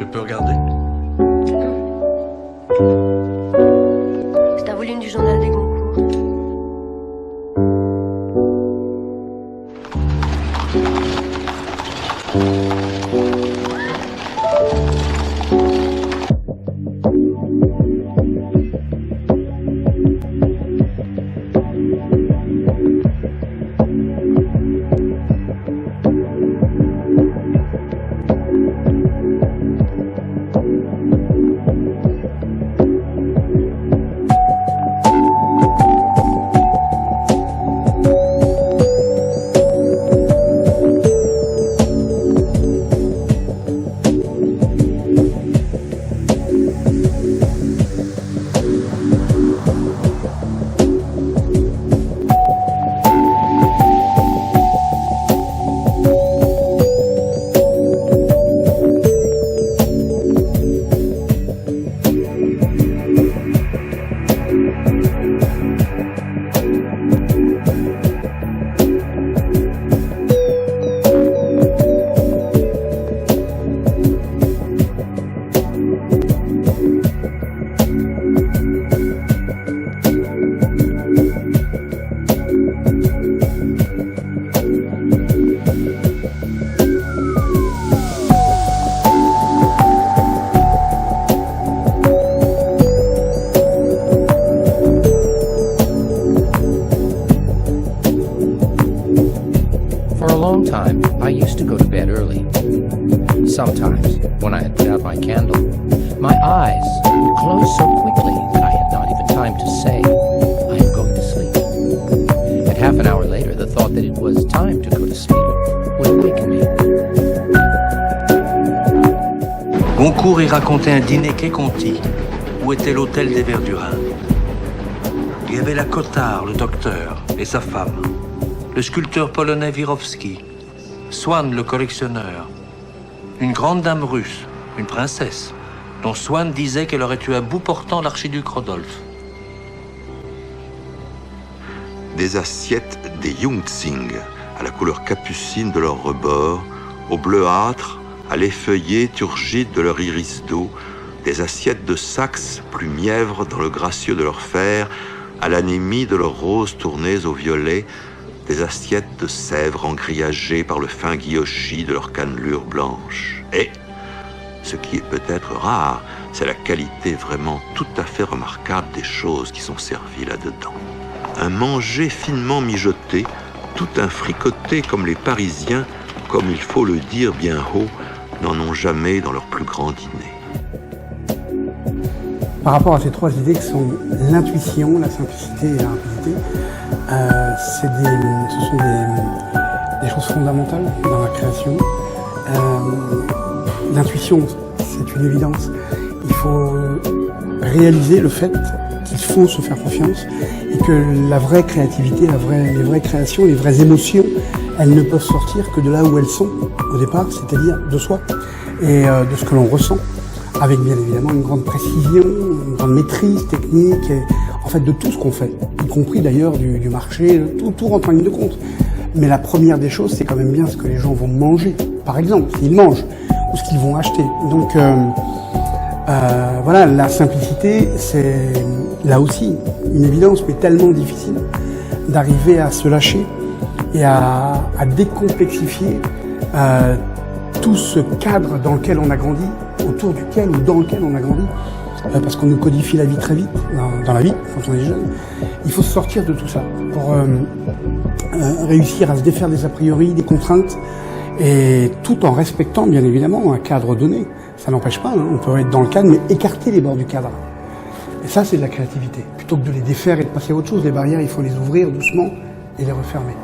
peux regarder? C'est un volume du journal des Goncourt. Time, I used to go to bed early. Sometimes, when I had put out my candle, my eyes would close so quickly that I had not even time to say, I am going to sleep. And half an hour later, the thought that it was time to go to sleep would awaken me. Goncourt y racontait un dîner qu'est Conti, où était l'hôtel des Verdurins. Il y avait la Cottard, le docteur, et sa femme, le sculpteur polonais Wirowski, Swann, le collectionneur, une grande dame russe, une princesse, dont Swann disait qu'elle aurait eu à bout portant l'archiduc Rodolphe. Des assiettes des Jungtsing, à la couleur capucine de leur rebord, au bleuâtre, à l'effeuillé turgide de leur iris d'eau, des assiettes de Saxe, plus mièvres dans le gracieux de leur fer, à l'anémie de leurs roses tournées au violet, des assiettes de Sèvres engrillagées par le fin guillochi de leur cannelure blanche. Et, ce qui est peut-être rare, c'est la qualité vraiment tout à fait remarquable des choses qui sont servies là-dedans. Un manger finement mijoté, tout un fricoté comme les Parisiens, comme il faut le dire bien haut, n'en ont jamais dans leur plus grand dîner. Par rapport à ces trois idées que sont l'intuition, la simplicité et la rapidité, ce sont des choses fondamentales dans la création. L'intuition, c'est une évidence. Il faut réaliser le fait qu'il faut se faire confiance et que la vraie créativité, les vraies créations, les vraies émotions, elles ne peuvent sortir que de là où elles sont au départ, c'est-à-dire de soi et de ce que l'on ressent, avec bien évidemment une grande précision, une grande maîtrise technique, et en fait de tout ce qu'on fait, y compris d'ailleurs du marché, tout rentre en ligne de compte. Mais la première des choses, c'est quand même bien ce que les gens vont manger, par exemple, s'ils mangent, ou ce qu'ils vont acheter. Donc voilà, la simplicité, c'est là aussi une évidence, mais tellement difficile d'arriver à se lâcher et à décomplexifier tout ce cadre dans lequel on a grandi, autour duquel ou dans lequel on a grandi, parce qu'on nous codifie la vie très vite, dans la vie, quand on est jeune. Il faut se sortir de tout ça pour réussir à se défaire des a priori, des contraintes, et tout en respectant bien évidemment un cadre donné. Ça n'empêche pas, hein, on peut être dans le cadre, mais écarter les bords du cadre. Et ça, c'est de la créativité. Plutôt que de les défaire et de passer à autre chose, les barrières, il faut les ouvrir doucement et les refermer.